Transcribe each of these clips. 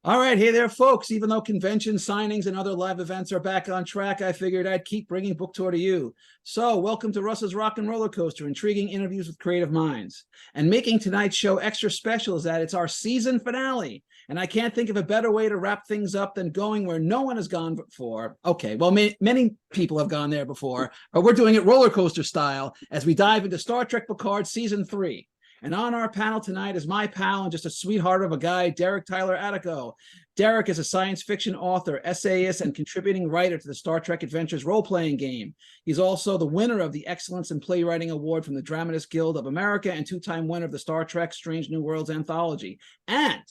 All right, hey there, folks. Even though convention signings and other live events are back on track, I figured I'd keep bringing book tour to you. So welcome to Russ's Rockin' Rollercoaster, intriguing interviews with creative minds. And making tonight's show extra special is that it's our season finale. And I can't think of a better way to wrap things up than going where no one has gone before. Okay, well, many people have gone there before, but we're doing it rollercoaster style as we dive into Star Trek Picard Season 3. And on our panel tonight is my pal and just a sweetheart of a guy, TYLER ATTICO. Derek is a science fiction author, essayist, and contributing writer to the Star Trek Adventures role-playing game. He's also the winner of the Excellence in Playwriting Award from the Dramatists Guild of America and two-time winner of the Star Trek Strange New Worlds anthology. And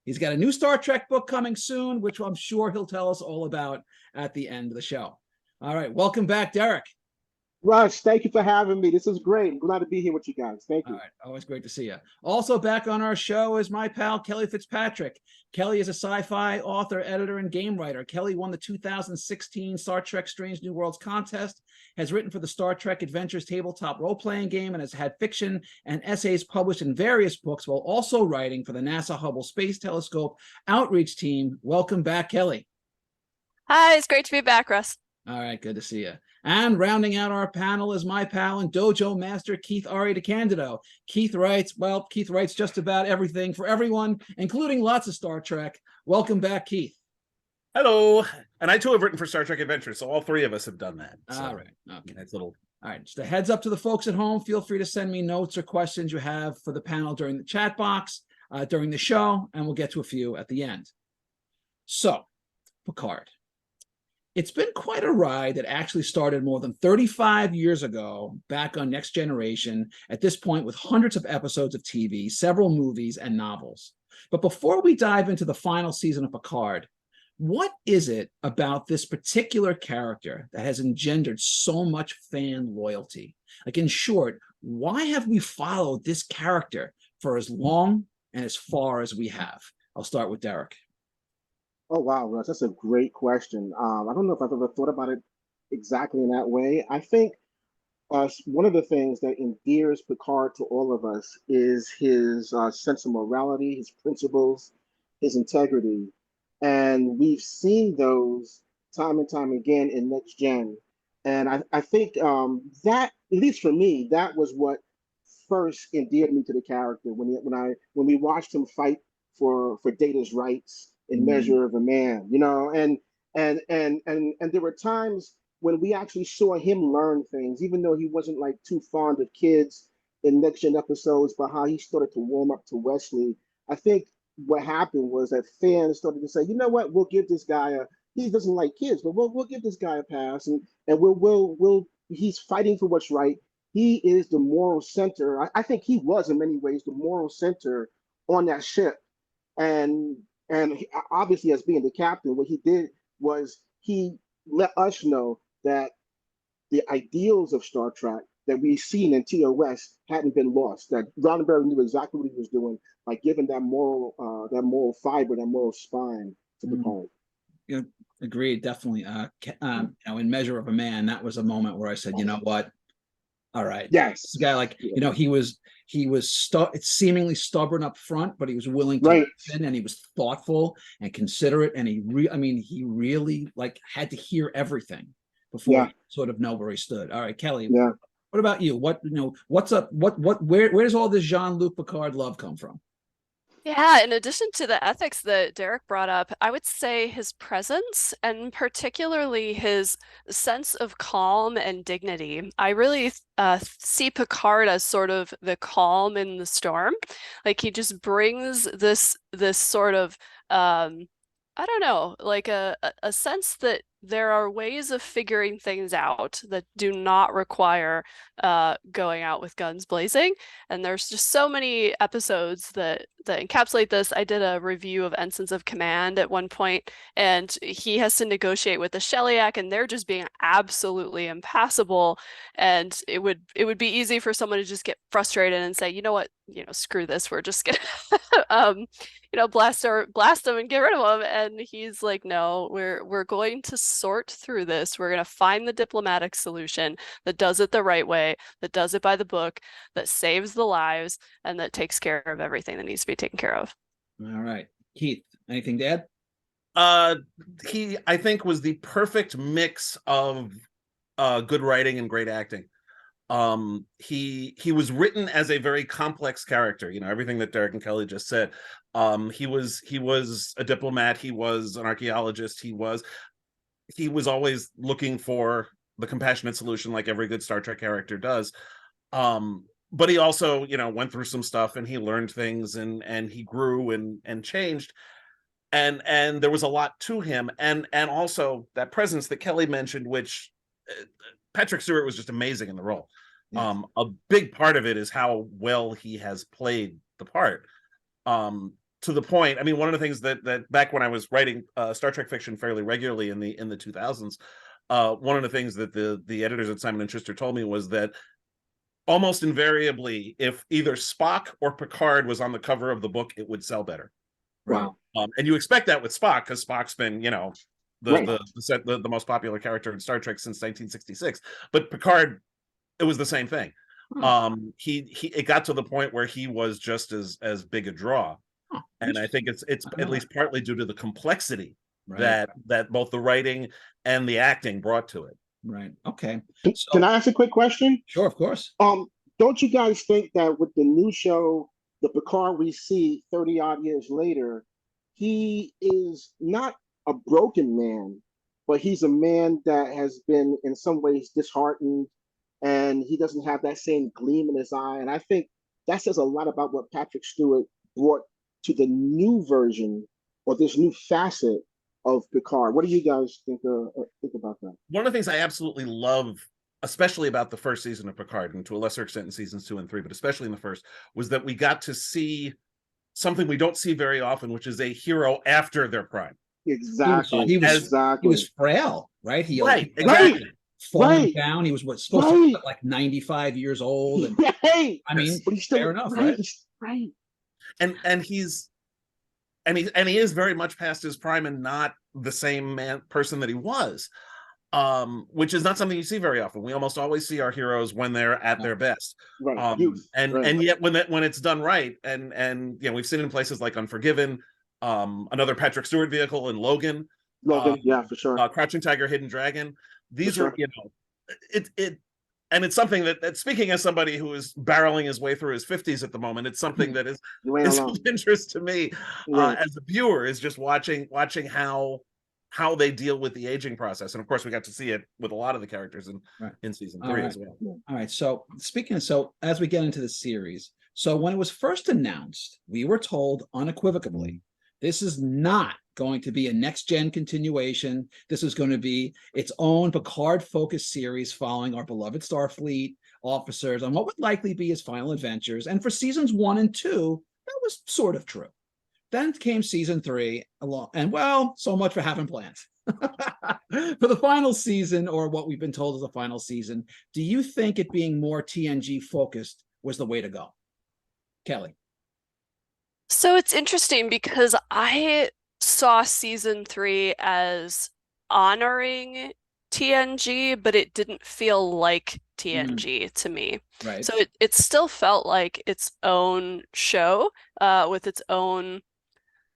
he's got a new Star Trek book coming soon, which I'm sure he'll tell us all about at the end of the show. All right, welcome back, Derek. Russ, thank you for having me. This is great. I'm glad to be here with you guys. Thank you. All right, always great to see you. Also back on our show is my pal, Kelly Fitzpatrick. Kelly is a sci-fi author, editor, and game writer. Kelly won the 2016 Star Trek Strange New Worlds contest, has written for the Star Trek Adventures tabletop role-playing game, and has had fiction and essays published in various books while also writing for the NASA Hubble Space Telescope outreach team. Welcome back, Kelly. Hi, it's great to be back, Russ. All right, good to see you. And rounding out our panel is my pal and dojo master, KEITH R.A. DECANDIDO. Keith writes just about everything for everyone, including lots of Star Trek. Welcome back, Keith. Hello. And I too have written for Star Trek Adventures, so all three of us have done that. So, all right. Okay. That's little. All right. Just a heads up to the folks at home. Feel free to send me notes or questions you have for the panel during the chat box, during the show, and we'll get to a few at the end. So, Picard. It's been quite a ride that actually started more than 35 years ago, back on Next Generation, at this point with hundreds of episodes of TV, several movies, and novels. But before we dive into the final season of Picard, what is it about this particular character that has engendered so much fan loyalty? Like, in short, why have we followed this character for as long and as far as we have? I'll start with Derek. Oh, wow, Russ, that's a great question. I don't know if I've ever thought about it exactly in that way. I think one of the things that endears Picard to all of us is his sense of morality, his principles, his integrity. And we've seen those time and time again in Next Gen. And I think that, at least for me, that was what first endeared me to the character when we watched him fight for Data's rights in Measure of a Man, you know, and there were times when we actually saw him learn things, even though he wasn't like too fond of kids in Next Gen episodes, but how he started to warm up to Wesley. I think what happened was that fans started to say, you know what, we'll give this guy he doesn't like kids, but we'll give this guy a pass, and we'll he's fighting for what's right. He is the moral center. I think he was in many ways the moral center on that ship, and obviously, as being the captain, what he did was he let us know that the ideals of Star Trek that we've seen in TOS hadn't been lost. That Roddenberry knew exactly what he was doing by giving that moral fiber, that moral spine to Picard. Yeah, agreed, definitely. In Measure of a Man, that was a moment where I said, you know what? All right. Yes. This guy, like, you know, he was seemingly stubborn up front, but he was willing to listen, and he was thoughtful and considerate, and he really like had to hear everything before he sort of know where he stood. All right, Kelly. Yeah. What about you? What's up? Where does all this Jean Luc Picard love come from? Yeah, in addition to the ethics that Derek brought up, I would say his presence and particularly his sense of calm and dignity. I really see Picard as sort of the calm in the storm. Like, he just brings this sort of I don't know, like a sense that there are ways of figuring things out that do not require going out with guns blazing. And there's just so many episodes that encapsulate this. I did a review of Ensigns of Command at one point, and he has to negotiate with the Shellyak, and they're just being absolutely impassable. And it would be easy for someone to just get frustrated and say, you know what, screw this, we're just gonna blast them and get rid of them. And he's like, no, we're going to sort through this. We're going to find the diplomatic solution that does it the right way, that does it by the book, that saves the lives, and that takes care of everything that needs to be taken care of. All right. Keith, anything to add? He, I think, was the perfect mix of good writing and great acting. He was written as a very complex character, you know, everything that Derek and Kelly just said. He was a diplomat, he was an archaeologist, he was always looking for the compassionate solution like every good Star Trek character does. But he also, you know, went through some stuff and he learned things and he grew and changed. And there was a lot to him, and also that presence that Kelly mentioned, which Patrick Stewart was just amazing in the role. Yes. A big part of it is how well he has played the part. To the point, I mean, one of the things that back when I was writing Star Trek fiction fairly regularly in the 2000s, one of the things that the editors at Simon & Schuster told me was that almost invariably, if either Spock or Picard was on the cover of the book, it would sell better. Wow. And you expect that with Spock, because Spock's been, you know, the most popular character in Star Trek since 1966. But Picard, it was the same thing. It got to the point where he was just as big a draw. And I think it's at least partly due to the complexity that both the writing and the acting brought to it. Right. Okay. Can I ask a quick question? Sure, of course. Don't you guys think that with the new show, the Picard we see 30 odd years later, he is not a broken man, but he's a man that has been in some ways disheartened, and he doesn't have that same gleam in his eye. And I think that says a lot about what Patrick Stewart brought to the new version or this new facet of Picard. What do you guys think about that? One of the things I absolutely love, especially about the first season of Picard, and to a lesser extent in seasons 2 and 3, but especially in the first, was that we got to see something we don't see very often, which is a hero after their prime. Exactly. He was frail, right? Exactly. Falling down. He was supposed to be like 95 years old. And, I mean, but he's still fair enough, right? And he is very much past his prime and not the same person that he was. Which is not something you see very often. We almost always see our heroes when they're at their best, and yet when it's done right, and you know, we've seen it in places like Unforgiven, another Patrick Stewart vehicle in Logan, yeah, for sure, Crouching Tiger, Hidden Dragon. These are, you know, and it's something that speaking as somebody who is barreling his way through his 50s at the moment, it's something that is of interest to me as a viewer, is just watching how they deal with the aging process. And of course, we got to see it with a lot of the characters in season 3 as well. All right. So so as we get into the series, so when it was first announced, we were told unequivocally, this is not going to be a next-gen continuation. This is going to be its own Picard-focused series following our beloved Starfleet officers on what would likely be his final adventures. And for seasons 1 and 2, that was sort of true. Then came season 3 along, and well, so much for having plans. For the final season, or what we've been told is the final season, do you think it being more TNG focused was the way to go? Kelly. So it's interesting because I saw season 3 as honoring TNG, but it didn't feel like TNG to me. Right. So it still felt like its own show with its own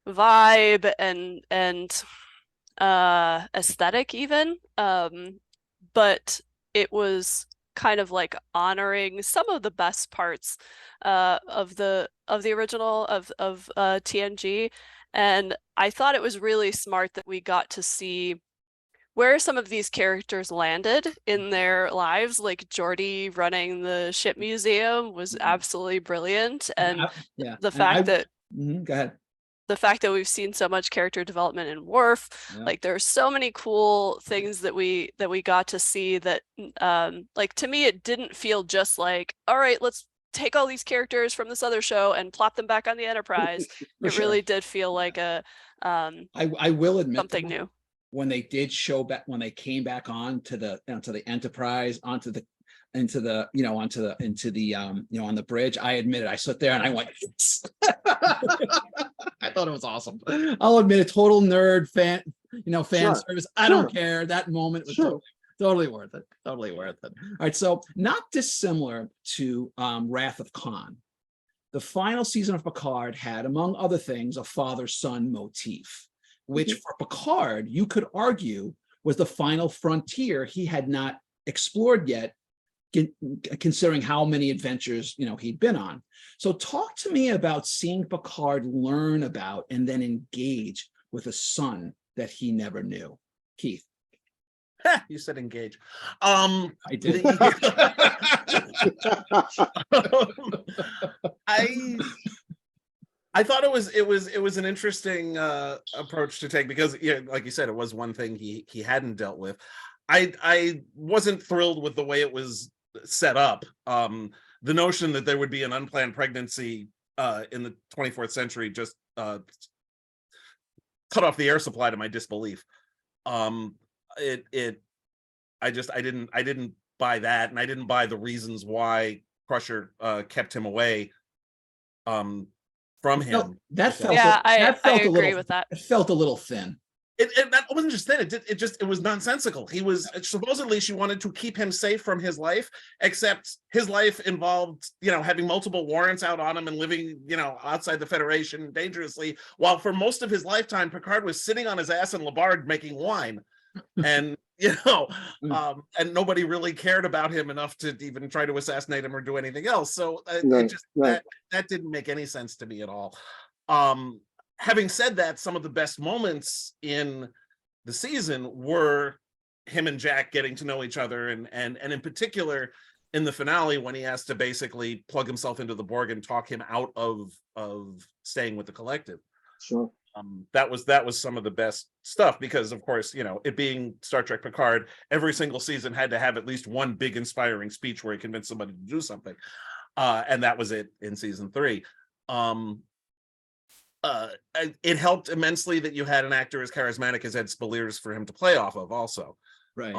vibe and aesthetic even, but it was kind of like honoring some of the best parts of the original of TNG, and I thought it was really smart that we got to see where some of these characters landed in their lives. Like Geordi running the ship museum was absolutely brilliant, and the fact that go ahead. The fact that we've seen so much character development in Worf, like there's so many cool things that we got to see that, like, to me, it didn't feel just like, all right, let's take all these characters from this other show and plop them back on the Enterprise. It really did feel like a I will admit something new. When they did show back, when they came back on to the Enterprise, on the bridge, I admit it, I stood there and I went, I thought it was awesome. I'll admit, a total nerd fan, fan Sure, service. I sure. don't care. That moment was Sure. totally worth it. Totally worth it. All right. So not dissimilar to Wrath of Khan. The final season of Picard had, among other things, a father-son motif, which for Picard, you could argue was the final frontier he had not explored yet, considering how many adventures he'd been on. So talk to me about seeing Picard learn about and then engage with a son that he never knew. Keith. You said engage. I did. I thought it was an interesting approach to take, because like you said, it was one thing he hadn't dealt with. I wasn't thrilled with the way it was set up. The notion that there would be an unplanned pregnancy in the 24th century just cut off the air supply to my disbelief. I didn't buy that, and I didn't buy the reasons why Crusher kept him away from him. I agree with that. It felt a little thin. That wasn't just thin. It was nonsensical. He was supposedly, she wanted to keep him safe from his life, except his life involved, having multiple warrants out on him and living, outside the Federation dangerously, while for most of his lifetime, Picard was sitting on his ass in Labarge making wine. And and nobody really cared about him enough to even try to assassinate him or do anything else. So that didn't make any sense to me at all. Having said that, some of the best moments in the season were him and Jack getting to know each other, and in particular in the finale, when he has to basically plug himself into the Borg and talk him out of staying with the collective. Sure. That was some of the best stuff, because of course, it being Star Trek Picard, every single season had to have at least one big inspiring speech where he convinced somebody to do something. And that was it in season 3. It helped immensely that you had an actor as charismatic as Ed Speleers for him to play off of also. Right.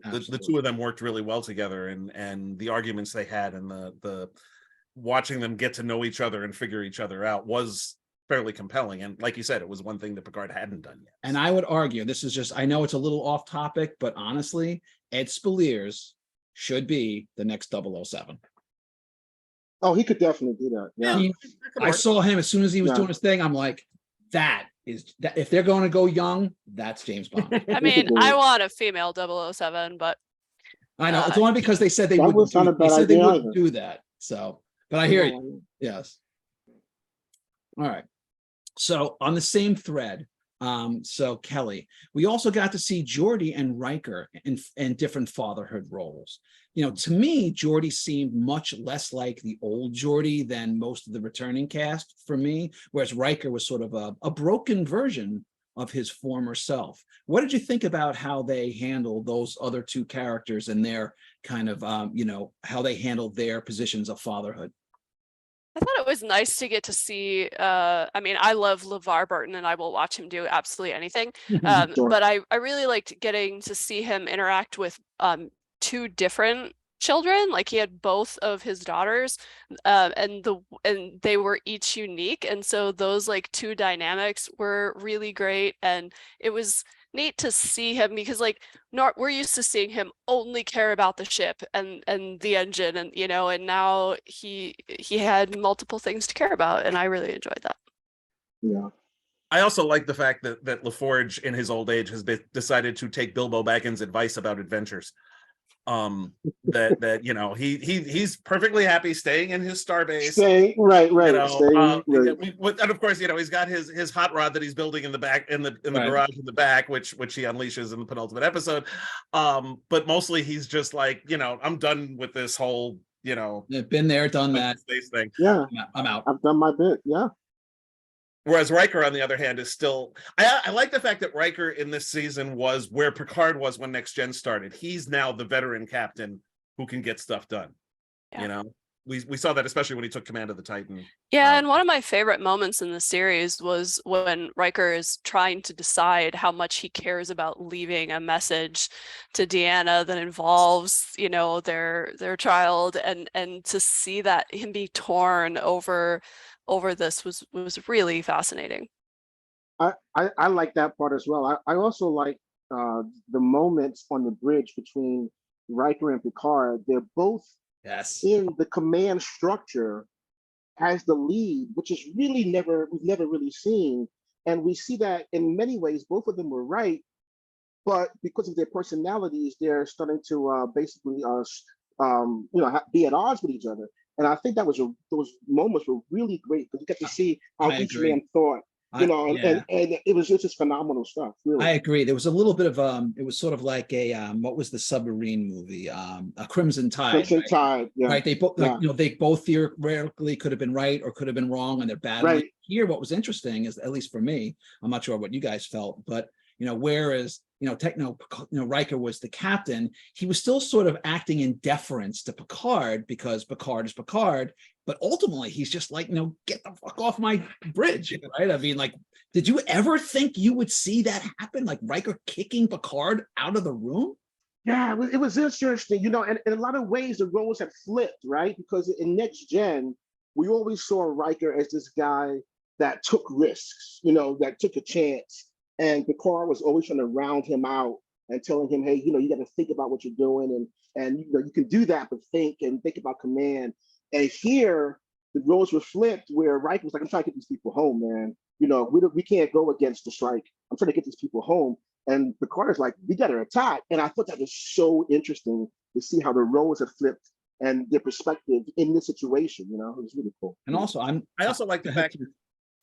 The two of them worked really well together, and the arguments they had and the watching them get to know each other and figure each other out was fairly compelling. And like you said, it was one thing that Picard hadn't done yet. And I would argue, this is just, I know it's a little off topic, but honestly, Ed Speleers should be the next 007. Oh, he could definitely do that. Yeah. I saw him as soon as he was doing his thing. I'm like, that is that, if they're going to go young, that's James Bond. I mean, I want a female 007, but I know it's only because they said they wouldn't do that. So, but I hear you. Yes. All right. So on the same thread, so Kelly, we also got to see Geordi and Riker in different fatherhood roles. To me, Geordi seemed much less like the old Geordi than most of the returning cast for me, whereas Riker was sort of a broken version of his former self. What did you think about how they handled those other two characters and their kind of, how they handled their positions of fatherhood? I thought it was nice to get to see, I mean, I love LeVar Burton and I will watch him do absolutely anything. Sure. But I really liked getting to see him interact with two different children. Like he had both of his daughters, and they were each unique. And so those like two dynamics were really great. And it was neat to see him because we're used to seeing him only care about the ship and the engine, and and now he had multiple things to care about, and I really enjoyed that. Yeah. I also like the fact that LaForge in his old age has decided to take Bilbo Baggins' advice about adventures. He's perfectly happy staying in his starbase. And of course, he's got his hot rod that he's building in the back in the garage in the back, which he unleashes in the penultimate episode. But mostly he's just like, I'm done with this whole, been there, done that space thing. Yeah, I'm out. I've done my bit. Yeah. Whereas Riker, on the other hand, is still. I like the fact that Riker in this season was where Picard was when Next Gen started. He's now the veteran captain who can get stuff done. Yeah. We saw that especially when he took command of the Titan. Yeah, and one of my favorite moments in the series was when Riker is trying to decide how much he cares about leaving a message to Deanna that involves, their child, and to see that him be torn over this was really fascinating. I like that part as well. I also like the moments on the bridge between Riker and Picard. They're both Yes. in the command structure as the lead, which is really we've never really seen. And we see that in many ways, both of them were right, but because of their personalities, they're starting to basically be at odds with each other. And I think those moments were really great because you get to see how each man thought, and it was just phenomenal stuff. Really, I agree. There was a little bit of it was sort of like a what was the submarine movie? A Crimson Tide. Crimson Tide, yeah. Right. They both, they both theoretically could have been right or could have been wrong, and they're battling. Right. Here, what was interesting is, at least for me, I'm not sure what you guys felt, but whereas Riker was the captain, he was still sort of acting in deference to Picard because Picard is Picard. But ultimately, he's just like, get the fuck off my bridge, right? I mean, like, did you ever think you would see that happen? Like Riker kicking Picard out of the room? Yeah, it was interesting, and in a lot of ways, the roles had flipped, right? Because in Next Gen, we always saw Riker as this guy that took risks, that took a chance. And Picard was always trying to round him out and telling him, hey, you got to think about what you're doing. And you can do that, but think about command. And here, the roles were flipped where Riker was like, I'm trying to get these people home, man. We can't go against the strike. I'm trying to get these people home. And Picard is like, we got to attack. And I thought that was so interesting to see how the roles have flipped and their perspective in this situation. It was really cool. And also, I also like the fact.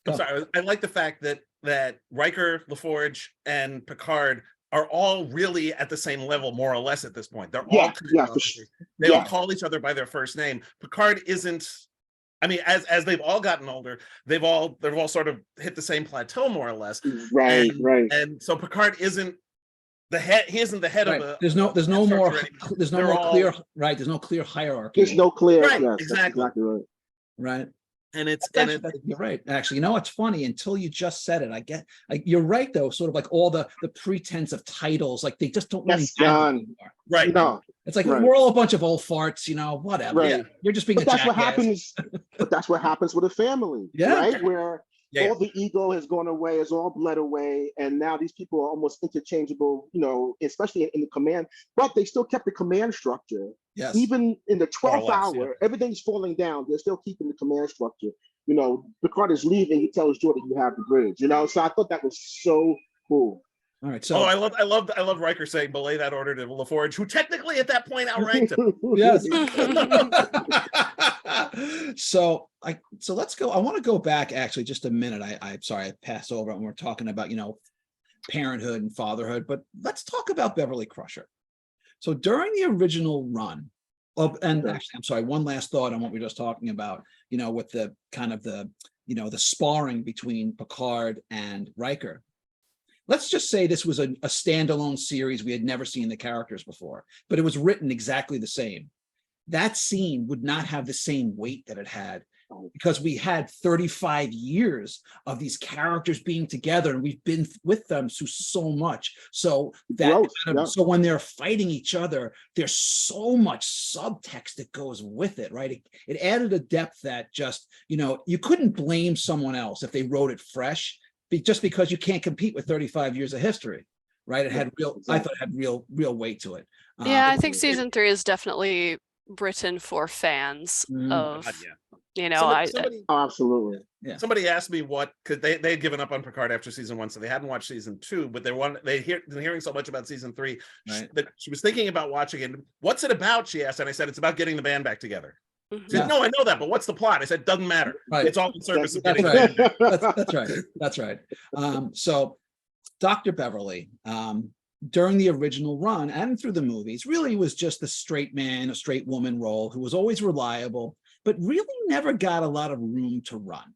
I like the fact that Riker, LaForge, and Picard are all really at the same level, more or less, at this point. They're all they all call each other by their first name. Picard isn't. I mean, as they've all gotten older, they've all sort of hit the same plateau, more or less. Right. And so Picard isn't the head. He isn't the head of a. There's no more clear right. There's no clear hierarchy. There's no clear. Right. Yes, exactly. Exactly right. Right. And you're right. Actually, it's funny until you just said it. You're right though. Sort of like all the pretense of titles, like they just don't really have anymore. Right. No. It's like we're all a bunch of old farts, whatever. Right. Yeah. You're just being but that's what happens. But that's what happens with a family, right? Where all the ego has gone away, it's all bled away, and now these people are almost interchangeable, especially in the command, but they still kept the command structure. Yes. Even in the 12th hour, everything's falling down. They're still keeping the command structure. Picard is leaving, he tells Jordan, you have the bridge, so I thought that was so cool. All right, so I love Riker saying belay that order to LaForge, who technically at that point outranked him. Yes. So let's go. I want to go back actually just a minute. I'm sorry I passed over when we're talking about parenthood and fatherhood, but let's talk about Beverly Crusher. So during the original run actually, I'm sorry, one last thought on what we were just talking about, with the kind of the sparring between Picard and Riker. Let's just say this was a standalone series. We had never seen the characters before, but it was written exactly the same. That scene would not have the same weight that it had because we had 35 years of these characters being together and we've been with them through so much. So so when they're fighting each other, there's so much subtext that goes with it, right? It added a depth that just, you couldn't blame someone else if they wrote it fresh, just because you can't compete with 35 years of history, right? It had I thought it had real weight to it. Yeah, I think season 3 is definitely written for fans of, absolutely. Yeah. Somebody asked me because they had given up on Picard after season 1, so they hadn't watched season 2, but they'd been hearing so much about season 3 that she was thinking about watching it. What's it about? She asked, and I said it's about getting the band back together. She said, no, I know that, but what's the plot? I said, doesn't matter. Right. It's all in service of getting right. That's right. So Dr. Beverly, during the original run and through the movies, really was just the straight man, a straight woman role who was always reliable, but really never got a lot of room to run.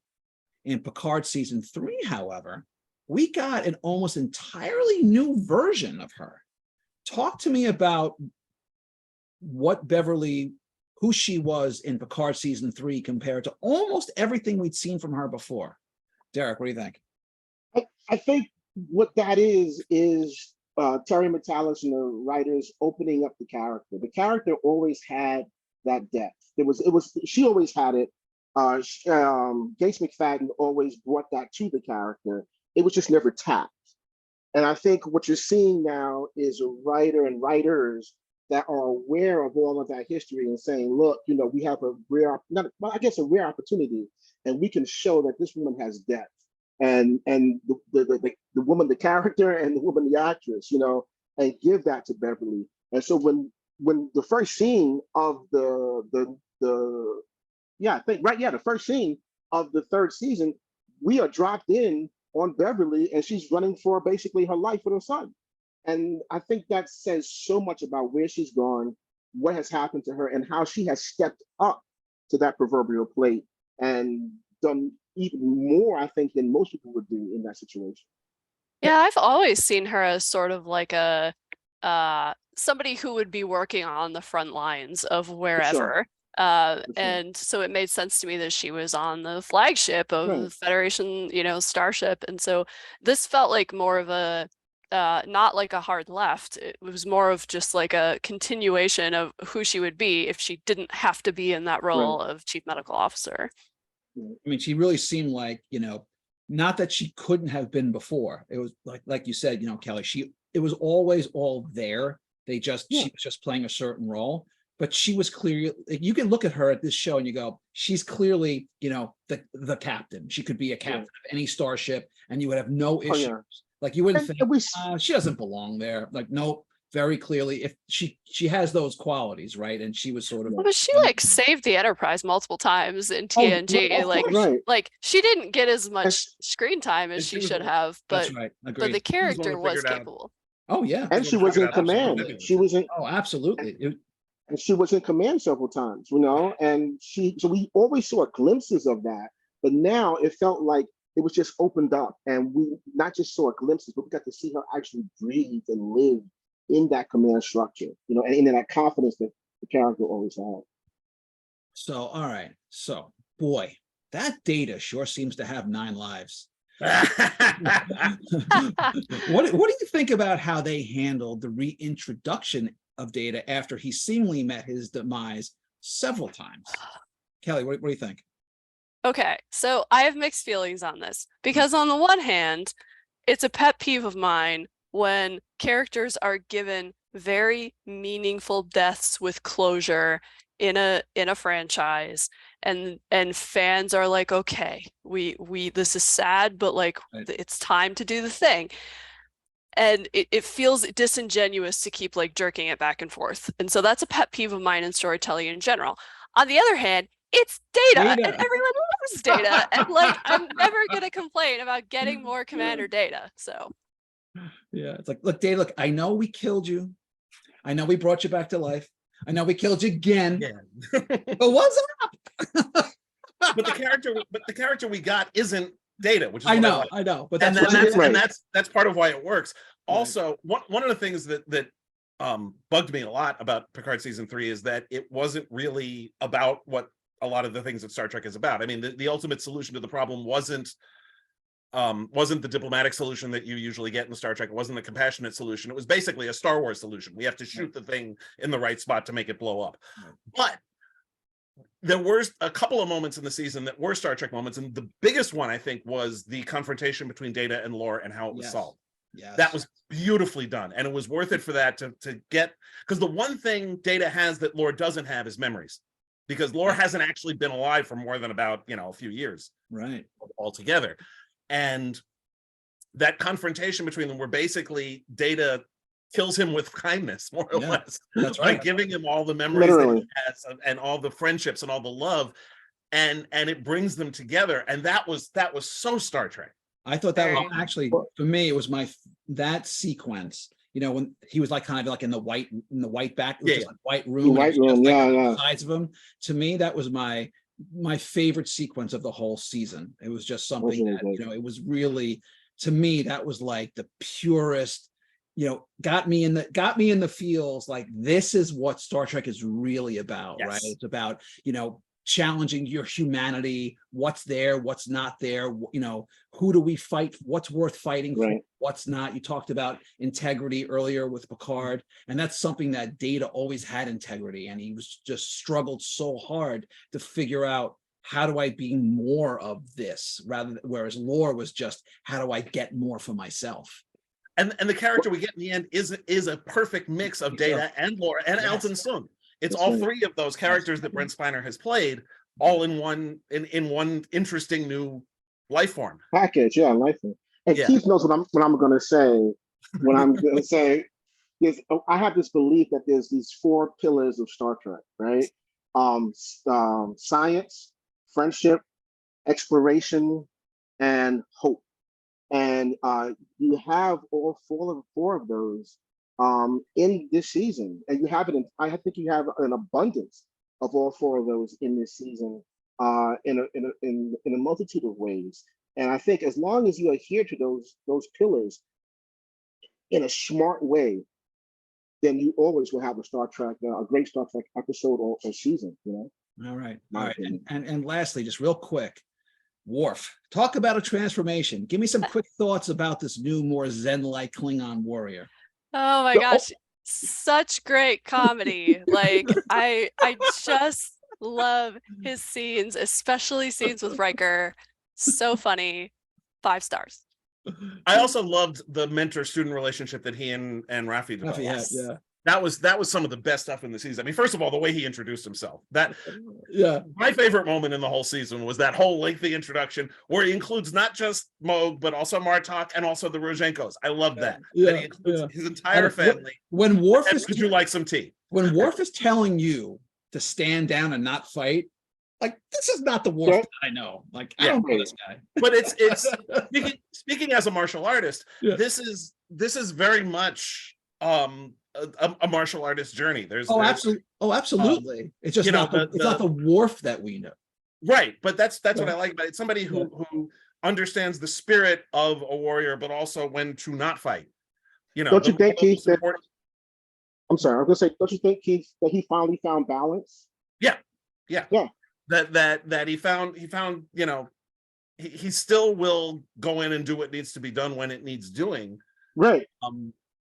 In Picard season 3, however, we got an almost entirely new version of her. Talk to me about what Beverly, who she was in Picard season 3 compared to almost everything we'd seen from her before. Derek, what do you think? I think what that is Terry Matalas and the writers opening up the character. The character always had that depth. She always had it. Gates McFadden always brought that to the character. it was just never tapped. And I think what you're seeing now is a writer and writers that are aware of all of that history and saying, look, you know, we have a rare, not, well, I guess a rare opportunity, and we can show that this woman has depth. And the woman, the character, and the woman, the actress, you know, and give that to Beverly. And so when the first scene of the first scene of the third season, we are dropped in on Beverly, and she's running for basically her life with her son. And I think that says so much about where she's gone, what has happened to her, and how she has stepped up to that proverbial plate and done even more, I think, than most people would do in that situation. Yeah, I've always seen her as sort of like a somebody who would be working on the front lines of wherever. And so it made sense to me that she was on the flagship of the Federation, you know, starship. And so this felt like more of a not like a hard left. It was more of just like a continuation of who she would be if she didn't have to be in that role of chief medical officer. I mean, she really seemed like, you know, not that she couldn't have been before. It was like you said, you know, Kelly, it was always all there. She was just playing a certain role, but she was clearly, you can look at her at this show and you go, she's clearly, you know, the captain. She could be a captain of any starship and you would have no issues. Like you wouldn't think she doesn't belong there. Like, no, very clearly, if she has those qualities, right? And she was sort of. Well, but she like saved the Enterprise multiple times in TNG. Like she didn't get as much screen time as she should have, but but the character was capable. Oh yeah, and she was in command. She was in. Oh, absolutely. And she was in command several times, you know. And so we always saw glimpses of that, but now it felt like it was just opened up, and we not just saw glimpses, but we got to see her actually breathe and live in that command structure, you know, and in that confidence that the character always had. So, all right. So, boy, that Data sure seems to have 9 lives. What do you think about how they handled the reintroduction of Data after he seemingly met his demise several times? Kelly, what do you think? Okay, so I have mixed feelings on this because on the one hand, it's a pet peeve of mine when characters are given very meaningful deaths with closure in a franchise, and fans are like, okay, we this is sad, but like it's time to do the thing. And it feels disingenuous to keep like jerking it back and forth. And so that's a pet peeve of mine in storytelling in general. On the other hand, it's Data, and everyone loves Data. And like, I'm never going to complain about getting more Commander Data. So. Yeah, it's like, look, Data, look, I know we killed you. I know we brought you back to life. I know we killed you again. Yeah. But what's up? but the character we got isn't Data, which is I know. But that's part of why it works. Also, one of the things that bugged me a lot about Picard season 3 is that it wasn't really about what a lot of the things that Star Trek is about. I mean, the ultimate solution to the problem wasn't the diplomatic solution that you usually get in Star Trek. It wasn't the compassionate solution. It was basically a Star Wars solution. We have to shoot the thing in the right spot to make it blow up. But there were a couple of moments in the season that were Star Trek moments, and the biggest one, I think, was the confrontation between Data and Lore and how it was solved. Yes. That was beautifully done, and it was worth it for that to get, because the one thing Data has that Lore doesn't have is memories, because Lore hasn't actually been alive for more than about, you know, a few years altogether. And that confrontation between them, where basically Data kills him with kindness, more or less. That's right. By giving him all the memories that he has and all the friendships and all the love, and it brings them together. And that was so Star Trek. I thought that was actually, for me, it was that sequence, you know, when he was like kind of like in the white back, like white room, sides of him. To me, that was my favorite sequence of the whole season. It was just something that, you know, it was really, to me, that was like the purest, you know, got me in the feels like this is what Star Trek is really about, right? It's about, you know, challenging your humanity, what's there, what's not there, you know, who do we fight, what's worth fighting for, what's not. You talked about integrity earlier with Picard, and that's something that Data always had, integrity, and he was just struggled so hard to figure out how do I be more of this, whereas lore was just, how do I get more for myself? And the character we get in the end is a perfect mix of Data and lore and Elton Sung. It's all three of those characters that Brent Spiner has played, all in one interesting new life form package. Yeah, life form. And Keith knows what I'm going to say. When I'm going to say is, I have this belief that there's these 4 pillars of Star Trek, right? Science, friendship, exploration, and hope. And you have all four of those in this season, and you have it. I think you have an abundance of all 4 of those in this season, in a multitude of ways. And I think as long as you adhere to those pillars in a smart way, then you always will have a great Star Trek episode or season. You know. All right. And lastly, just real quick. Worf, talk about a transformation. Give me some quick thoughts about this new, more Zen-like Klingon warrior. Oh my gosh, such great comedy. Like I just love his scenes, especially scenes with Riker. So funny. 5 stars. I also loved the mentor-student relationship that he and Raffi developed. Yeah. That was some of the best stuff in the season. I mean, first of all, the way he introduced himself. My favorite moment in the whole season was that whole lengthy introduction where he includes not just Moog, but also Martok and also the Rozhenkos. I love that. That he includes his entire family. When Worf would you like some tea? When Worf is telling you to stand down and not fight, like, this is not the Worf that I know. Like, I don't know this guy. But it's speaking as a martial artist, this is very much a martial artist journey. Absolutely. It's just it's not the Worf that we know. Right, but that's what I like about it. It's somebody who understands the spirit of a warrior, but also when to not fight. You know, don't you think, Keith? I'm sorry, I was gonna say, don't you think, Keith, that he finally found balance? Yeah. That he found, you know, he still will go in and do what needs to be done when it needs doing. Right.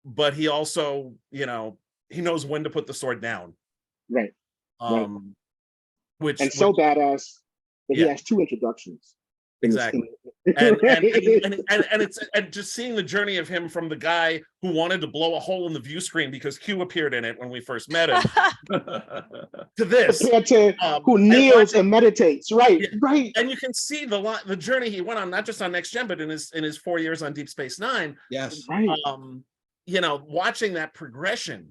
But he also, you know, he knows when to put the sword down. Right. Which badass that he has 2 introductions. Exactly. and just seeing the journey of him from the guy who wanted to blow a hole in the view screen because Q appeared in it when we first met him to this who kneels and meditates. Right. And you can see the journey he went on, not just on Next Gen, but in his 4 years on Deep Space Nine. Yes. Right. You know, watching that progression,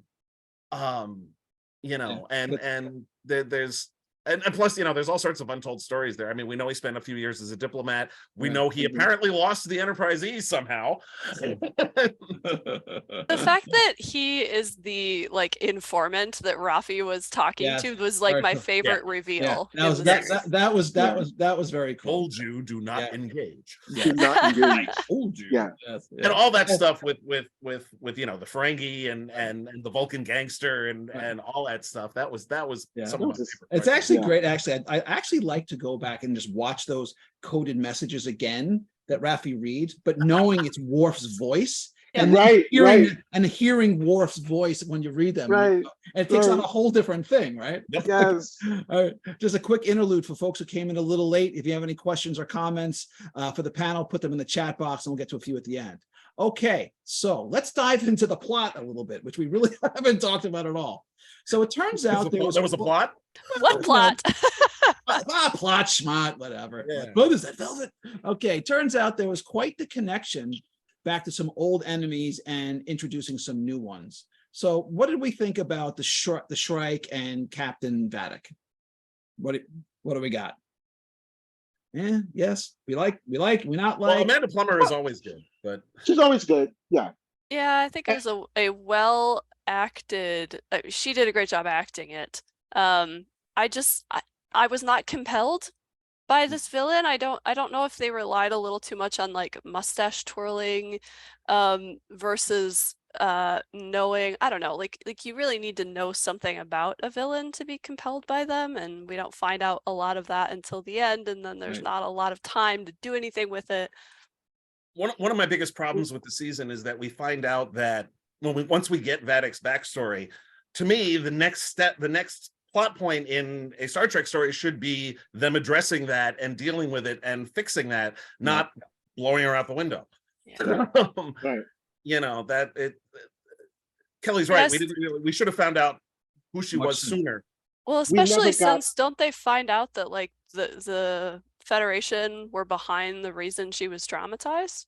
you know, and there's and plus, you know, there's all sorts of untold stories there. I mean, we know he spent a few years as a diplomat. We know he apparently lost the Enterprise E somehow. The fact that he is the informant that Raffi was talking to was like my favorite reveal. That was very cool. Told you, do not engage. Do not engage. Told you. Yeah. And all that stuff with you know, the Ferengi and the Vulcan gangster and all that stuff. That was some of my favorite. It's actually great. Actually, I actually like to go back and just watch those coded messages again that Raffi reads, but knowing it's Worf's voice and hearing Worf's voice when you read them, and it takes on a whole different thing, right? Yes. All right. Just a quick interlude for folks who came in a little late. If you have any questions or comments for the panel, put them in the chat box, and we'll get to a few at the end. Okay, so let's dive into the plot a little bit, which we really haven't talked about at all. So it turns out there was a plot. What plot? Plot, schmot, whatever. Yeah. What is that, Velvet? Okay, turns out there was quite the connection back to some old enemies and introducing some new ones. So what did we think about the Shrike and Captain Vatic? What do we got? Yeah, yes, we not like. Well, Amanda Plummer is always good, but she's always good. Yeah. Yeah, I think it was a well acted. She did a great job acting it. I was not compelled by this villain. I don't know if they relied a little too much on like mustache twirling versus knowing, I don't know, like you really need to know something about a villain to be compelled by them, and we don't find out a lot of that until the end, and then there's not a lot of time to do anything with it. One of my biggest problems with the season is that we find out that once we get Vatic's backstory, to me, the next plot point in a Star Trek story should be them addressing that and dealing with it and fixing that, not blowing her out the window. Yeah. Right. You know, that it Kelly's right. Yes. We should have found out who she Much was sooner. Well, We never especially got- since don't they find out that like the Federation were behind the reason she was traumatized?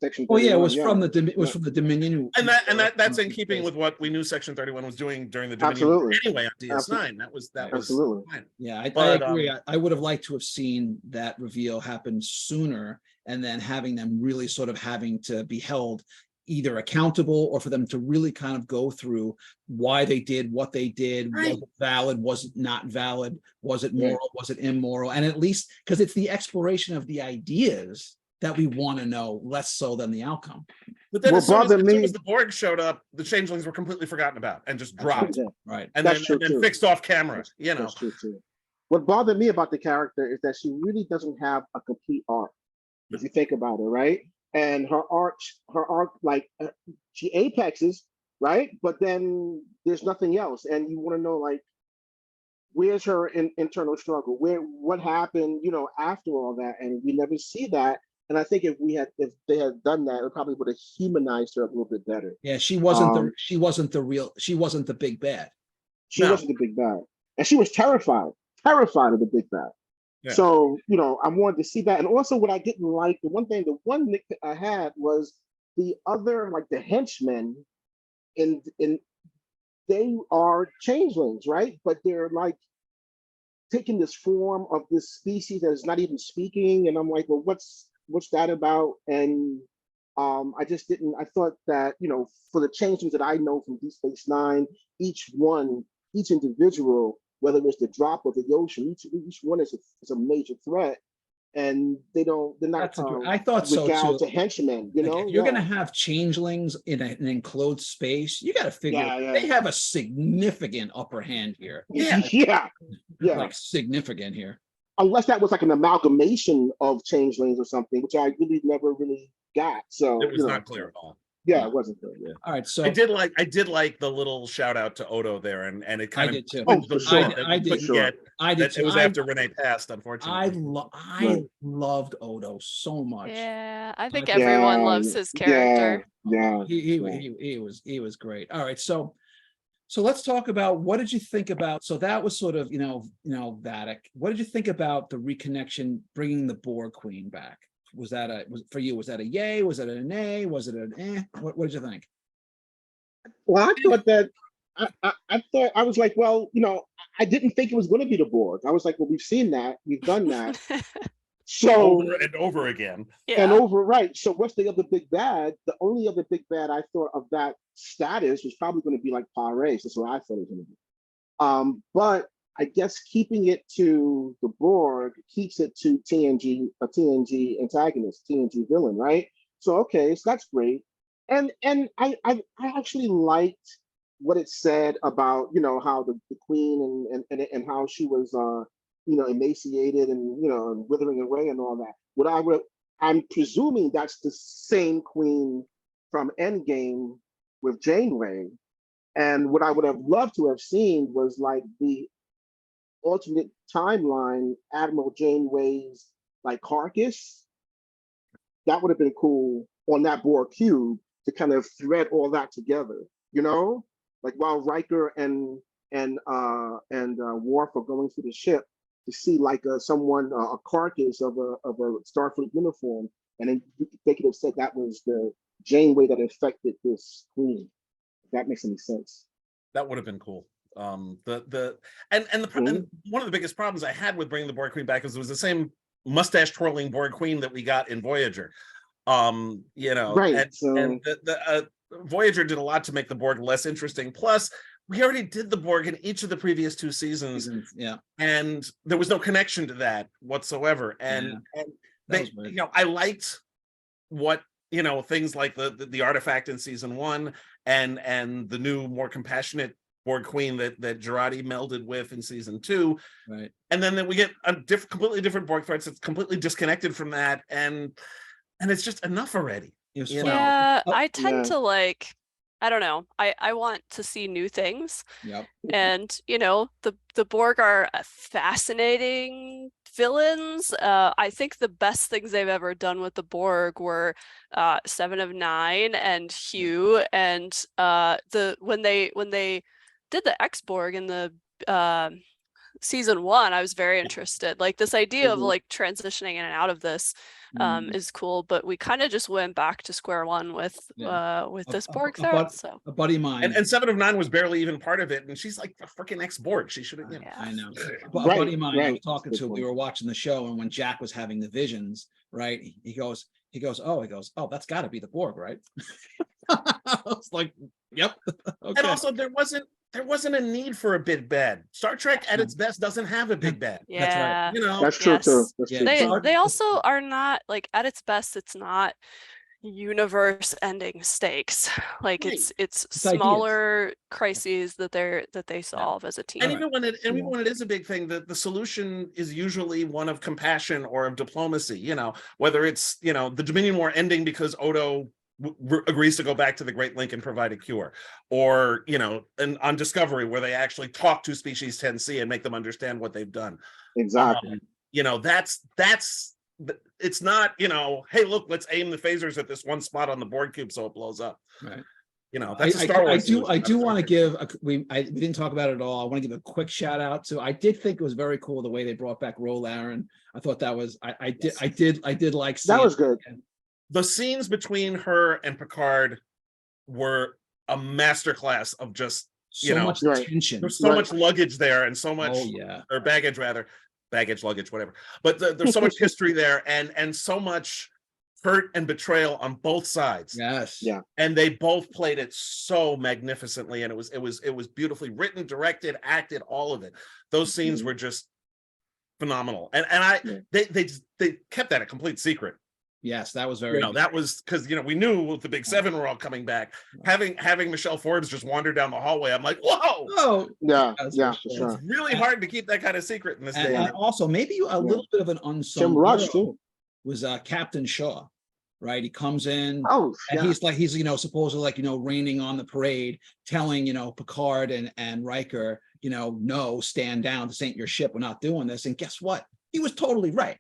Section Oh yeah, it 31, was from the from the Dominion. And that's in keeping with what we knew Section 31 was doing during the Dominion Absolutely. anyway on DS9. That was Absolutely. fine. Yeah, I But, agree. I would have liked to have seen that reveal happen sooner, and then having them really sort of having to be held either accountable, or for them to really kind of go through why they did what they did. Right. Was it valid? Was it not valid? Was it Yeah. moral? Was it immoral? And at least because it's the exploration of the ideas that we want to know, less so than the outcome. But then What as soon as bothered me- the Borg showed up, the changelings were completely forgotten about and just dropped. Yeah, Right. And That's then, true, and then too. fixed off camera, you know. that's true too. What bothered me about the character is that she really doesn't have a complete arc, if you think about it, right? And her arc, like she apexes, right? But then there's nothing else, and you want to know, like, where's her internal struggle? What happened, after all that? And we never see that. And I think if they had done that, it probably would have humanized her a little bit better. Yeah, she wasn't Um, the big bad. She No. wasn't the big bad, and she was terrified of the big bad. Yeah. So I wanted to see that, and also what I didn't like, the one nitpick I had was the other, like the henchmen, in they are changelings, right? But they're like taking this form of this species that is not even speaking, and I'm like, well, what's that about? And I just didn't. I thought that for the changelings that I know from Deep Space Nine, each individual, whether it's the drop or the ocean, each one is a major threat, and they're not. I thought so regaled too. to henchmen, Like, if you're Yeah. gonna have changelings in an enclosed space, you got to figure Yeah. they have a significant upper hand here. Yeah. yeah. Like significant here. Unless that was like an amalgamation of changelings or something, which I really never really got. So It was not clear at all. Yeah, it wasn't clear. Yeah. All right, so I did like the little shout out to Odo there, and it kind I of did too. Oh, the for sure. point that we I did. couldn't Sure. get, I did that too. it was I, after Renee passed, I unfortunately. Right. loved Odo so much. Yeah, I think Yeah, everyone loves his character. Yeah. He was great. All right, so let's talk about, what did you think about? So that was sort of Vatic. What did you think about the reconnection, bringing the Borg Queen back? Was that a yay? Was it a nay? Was it an eh? What did you think? Well, I thought that I thought, I was like, well, I didn't think it was going to be the Borg. I was like, well, we've seen that, we've done that. So Over and over again. and Yeah. over, right. So what's the other big bad? The only other big bad I thought of that status was probably going to be like Picards. That's what I thought it was going to be. But I guess keeping it to the Borg keeps it to TNG, a TNG antagonist, TNG villain, right? So okay, so that's great. And I actually liked what it said about how the Queen and how she was emaciated and and withering away and all that. I'm presuming that's the same Queen from Endgame with Janeway. And what I would have loved to have seen was like the alternate timeline, Admiral Janeway's like carcass. That would have been cool on that Borg cube to kind of thread all that together, like while Riker and Warf are going through the ship, to see like a carcass of a Starfleet uniform, and then they could have said that was the Janeway that infected this Queen. If that makes any sense. That would have been cool. And one of the biggest problems I had with bringing the Borg Queen back is it was the same mustache twirling Borg Queen that we got in Voyager. Right. And the Voyager did a lot to make the Borg less interesting. Plus, we already did the Borg in each of the previous two seasons, Yeah. and there was no connection to that whatsoever. And That was weird. I liked what things like the artifact in season 1 and the new, more compassionate Borg Queen that Jurati melded with in season 2. Right. And then we get a completely different Borg threats that's completely disconnected from that, and it's just enough already. It was You fun. know. Yeah, Oh, I tend yeah. to like I don't know. I want to see new things. Yep. And you know, the Borg are fascinating villains. I think the best things they've ever done with the Borg were 7 of 9 and Hugh, and when they did the X-Borg in the season 1, I was very interested. Like this idea of like transitioning in and out of this is cool, but we kind of just went back to square one with this Borg threat. So a buddy of mine, and 7 of 9 was barely even part of it, and she's like a freaking ex-Borg. She should have. You know. I know. A buddy of mine I was talking to, we were watching the show, and when Jack was having the visions, right? He goes, oh, that's got to be the Borg, right? I was like, yep. Okay. And also, there wasn't a need for a big bad. Star Trek at its best doesn't have a big bad. yeah, That's right. You know, That's true too. That's true. they also are not like at its best. It's not universe-ending stakes. Like Right. it's smaller crises that they solve as a team. and even when it is a big thing, the solution is usually one of compassion or of diplomacy. You know, whether it's the Dominion War ending because Odo agrees to go back to the Great Link and provide a cure, or and on Discovery where they actually talk to species 10C and make them understand what they've done. Exactly. That's it's not hey, look, let's aim the phasers at this one spot on the Borg cube so it blows up. Right. That's a Star Wars. I do want to give we didn't talk about it at all. I want to give a quick shout out to. I did think it was very cool the way they brought back Rollercoaster. I thought that was I did like that was good. The scenes between her and Picard were a masterclass of just so much tension. There's so much luggage there, and so much or baggage rather, luggage, whatever. But there's so much history there, and so much hurt and betrayal on both sides. Yes. Yeah. And they both played it so magnificently, and it was beautifully written, directed, acted, all of it. Those scenes were just phenomenal, and they kept that a complete secret. Yes, that was very. That was because we knew the Big Seven were all coming back. Having Michelle Forbes just wander down the hallway, I'm like, whoa! Oh, yeah. It's really hard to keep that kind of secret in this day. And also, maybe a little bit of an unsung hero too was Captain Shaw, right? He comes in, and he's supposedly raining on the parade, telling Picard and Riker, no, stand down. This ain't your ship. We're not doing this. And guess what? He was totally right.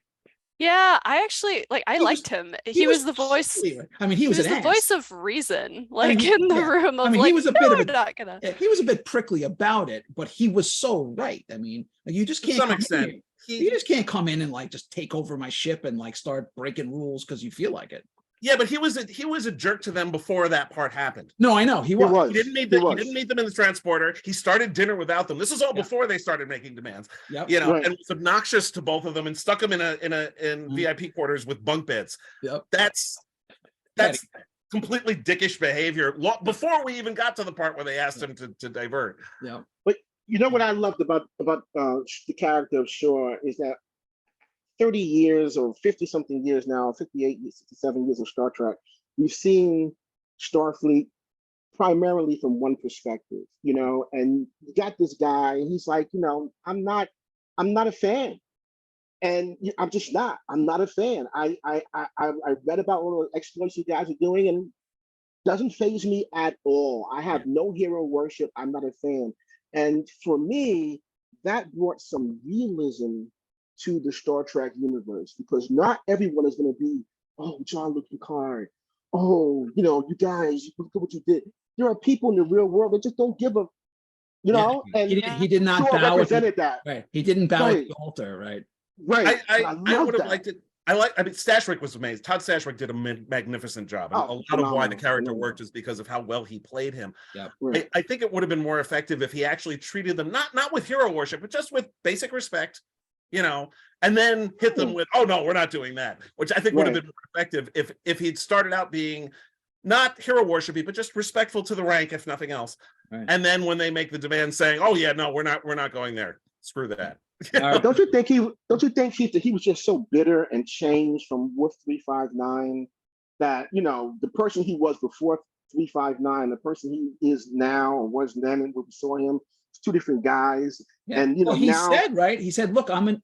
Yeah, I actually liked him. He was the voice. I mean, he was the voice of reason, in the room. He was a bit he was a bit prickly about it, but he was so right. I mean, you just can't. To some extent, you just can't come in and just take over my ship and start breaking rules because you feel like it. Yeah, but he was a jerk to them before that part happened. No, I know he was. He didn't meet them in the transporter. He started dinner without them. This is all before they started making demands. Yep. And was obnoxious to both of them and stuck them in VIP quarters with bunk beds. Yep. That's completely dickish behavior. Before we even got to the part where they asked him to divert. Yeah. But what I loved about the character of Shaw is that 30 years or 50-something years now, 58, 67 years of Star Trek, we've seen Starfleet primarily from one perspective, and you got this guy, and he's like, I'm not a fan. And I'm just not. I'm not a fan. I read about all the exploits you guys are doing, and it doesn't faze me at all. I have no hero worship. I'm not a fan. And for me, that brought some realism to the Star Trek universe, because not everyone is going to be, oh, Jean Luc Picard, oh, you guys, look at what you did. There are people in the real world that just don't give a, and he did not bow. Represented that. Right. He didn't bow at the altar. Right. Right. I would have liked it. I mean, Stashwick was amazing. Todd Stashwick did a magnificent job. And a lot of why the character worked is because of how well he played him. Yep. Right. I think it would have been more effective if he actually treated them not with hero worship, but just with basic respect. And then hit them with, oh no, we're not doing that, which I think would have been more effective if he'd started out being not hero worshipy, but just respectful to the rank, if nothing else. Right. And then when they make the demand saying, oh yeah, no, we're not going there. Screw that. Don't you think he was just so bitter and changed from Warf 359 that the person he was before 359, the person he is now or was then and we saw him, it's two different guys. Yeah. And he now said, right? He said, look, I'm an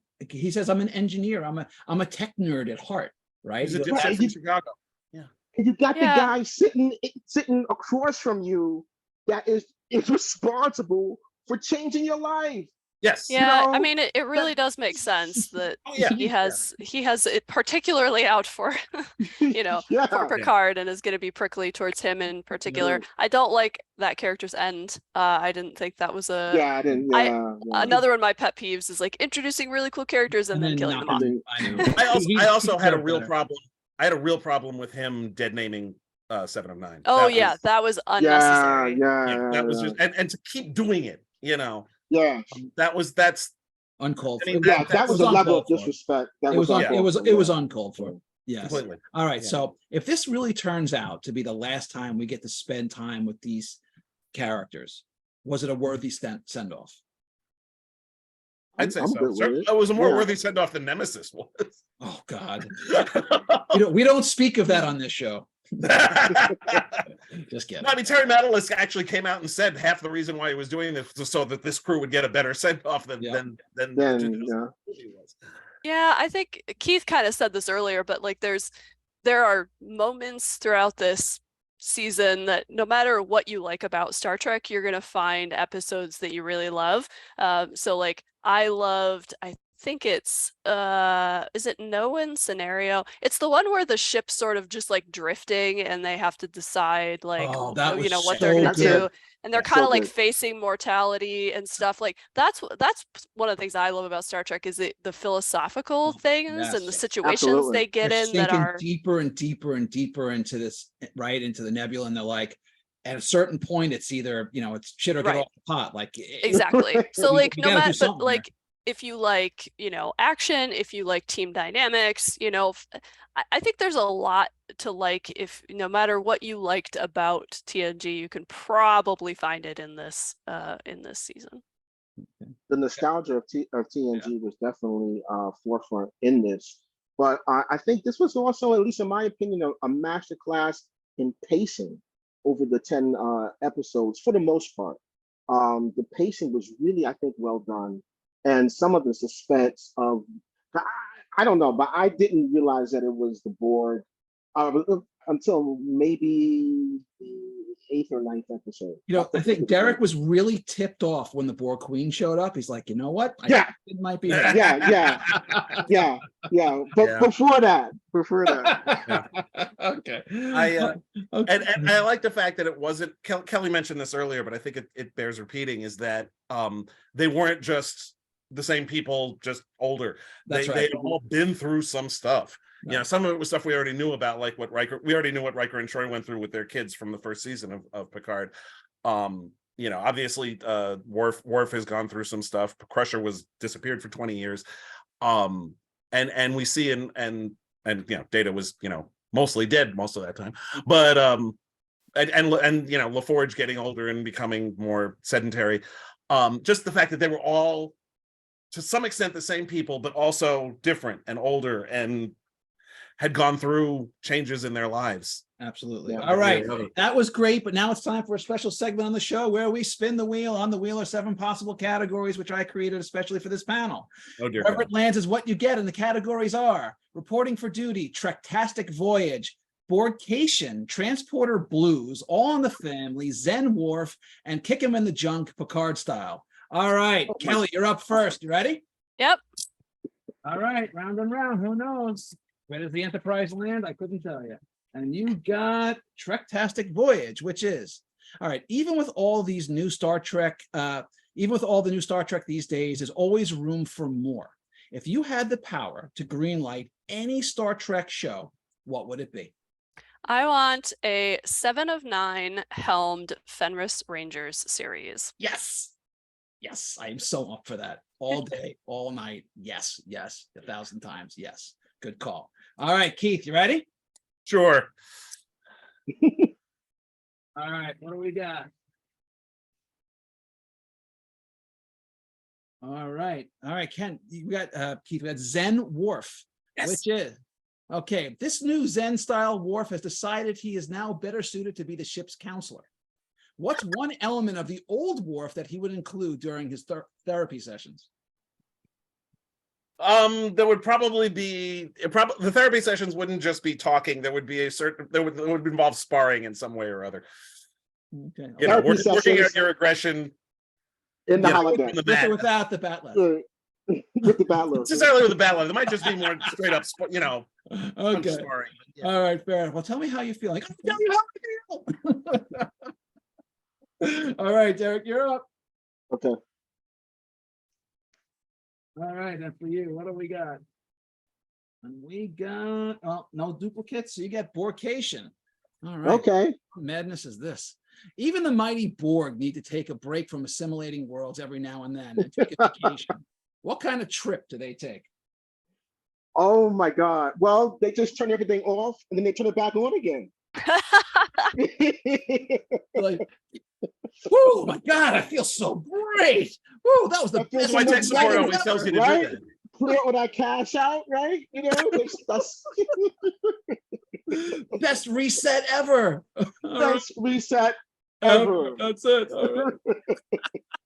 engineer. I'm a tech nerd at heart, right? He's a dipshit from Chicago. Yeah. And you got the Yeah. guy sitting across from you that is responsible for changing your life. Yes. Yeah, I know, mean, it really does make sense that Oh, yeah. he has it particularly out for for yeah. Picard and is going to be prickly towards him in particular. I don't like that character's end. I didn't think that was a Yeah, I didn't. Yeah, another one of my pet peeves is like introducing really cool characters and then killing them off. I know. I also had a real better. problem. I had a real problem with him dead naming 7 of 9. Oh yeah, that was unnecessary. Yeah, that was just and to keep doing it, yeah. that's Uncalled for. I mean, That was a level of uncalled for. disrespect. It was uncalled for. Yes. completely. All right. Yeah. So if this really turns out to be the last time we get to spend time with these characters, was it a worthy send off? I'd say I'm so. good with Certainly, it. it was a more Yeah. worthy send off than Nemesis was. Oh God. We don't speak of that on this show. Just kidding. No, I mean, Terry Matalis actually came out and said half the reason why he was doing this was so that this crew would get a better send off than Yeah. than Then, the yeah. movie was. Yeah, I think Keith kind of said this earlier, but like there are moments throughout this season that no matter what you like about Star Trek, you're gonna find episodes that you really love. So like I think it's is it Noan Scenario? It's the one where the ship's sort of just like drifting and they have to decide like Oh, that was what they're so gonna good. do. And they're That's kind of so like good. facing mortality and stuff. Like that's one of the things I love about Star Trek is the philosophical things and the yes. situations Absolutely. they get They're in that sinking are deeper and deeper and deeper into this, right into the nebula, and they're like, at a certain point, it's either it's shit or get Right. off the pot. Like exactly. So like we no gotta do matter, but something like if you like action, if you like team dynamics, I think there's a lot to like. If no matter what you liked about TNG, you can probably find it in this season. The nostalgia of TNG was definitely forefront in this. But I think this was also, at least in my opinion, a masterclass in pacing over the 10 episodes for the most part. The pacing was really, I think, well done. And some of the suspense of, I don't know, but I didn't realize that it was the Borg until maybe the 8th or 9th episode. I think Derek was really tipped off when the Borg Queen showed up. He's like, you know what? I Yeah. think it might be her. Yeah. But Yeah. before that. Okay. And I like the fact that it wasn't Kelly mentioned this earlier, but I think it bears repeating is that they weren't just the same people, just older. That's right. They'd all been through some stuff. Right. Some of it was stuff we already knew about, like we already knew what Riker and Troy went through with their kids from the first season of Picard. Obviously Warf has gone through some stuff. Crusher was disappeared for 20 years. And we see and Data was mostly dead most of that time, but and LaForge getting older and becoming more sedentary. Just the fact that they were all to some extent the same people, but also different and older and had gone through changes in their lives. Absolutely. Yeah. All right. That was great, but now it's time for a special segment on the show where we spin the wheel. On the wheel are 7 possible categories, which I created especially for this panel. Oh dear Wherever God. it lands is what you get, and the categories are reporting for duty, Trektastic voyage, Borgcation, Transporter Blues, All in the Family, Zen Warf, and Kick 'em in the Junk Picard style. All right, Kelly, you're up first. You ready? Yep. All right, round and round. Who knows? Where does the Enterprise land? I couldn't tell you. And you got Trektastic Voyage, which is, all right, even with all these new Star Trek, even with all the new Star Trek these days, there's always room for more. If you had the power to greenlight any Star Trek show, what would it be? I want a 7 of 9 helmed Fenris Rangers series. Yes. Yes, I am so up for that. All day, all night. Yes, 1,000 times. Yes. Good call. All right, Keith, you ready? Sure. All right, what do we got? All right, Ken, you got Keith, we got Zen Warf, which is okay. This new Zen style Warf has decided he is now better suited to be the ship's counselor. What's one element of the old Warf that he would include during his therapy sessions? There would probably be the therapy sessions wouldn't just be talking. There would be there would involve sparring in some way or other. Okay. You know, Therapy working out sessions your aggression in the you know, holodeck. from the With or mat. without the bat left. With the battle. Not necessarily with the battle. There might just be more straight up, you know, punch Okay. sparring. Yeah. All right, fair enough. Well, tell me how you feel. Like, I'll tell you how I feel. All right, Derek, you're up. Okay. All right, and for you, what do we got? And we got, oh, no duplicates. So you got Borcation. All right. Okay. What madness is this? Even the mighty Borg need to take a break from assimilating worlds every now and then and take a vacation. What kind of trip do they take? Oh my God. Well, they just turn everything off and then they turn it back on again. Like, oh my God, I feel so great. Whoa, that was the That feels best. Why like tech support better, always tells you to right? do that. Clear when I cash out, right? You know, that's Best reset ever. All right, best reset ever. that's it. All right.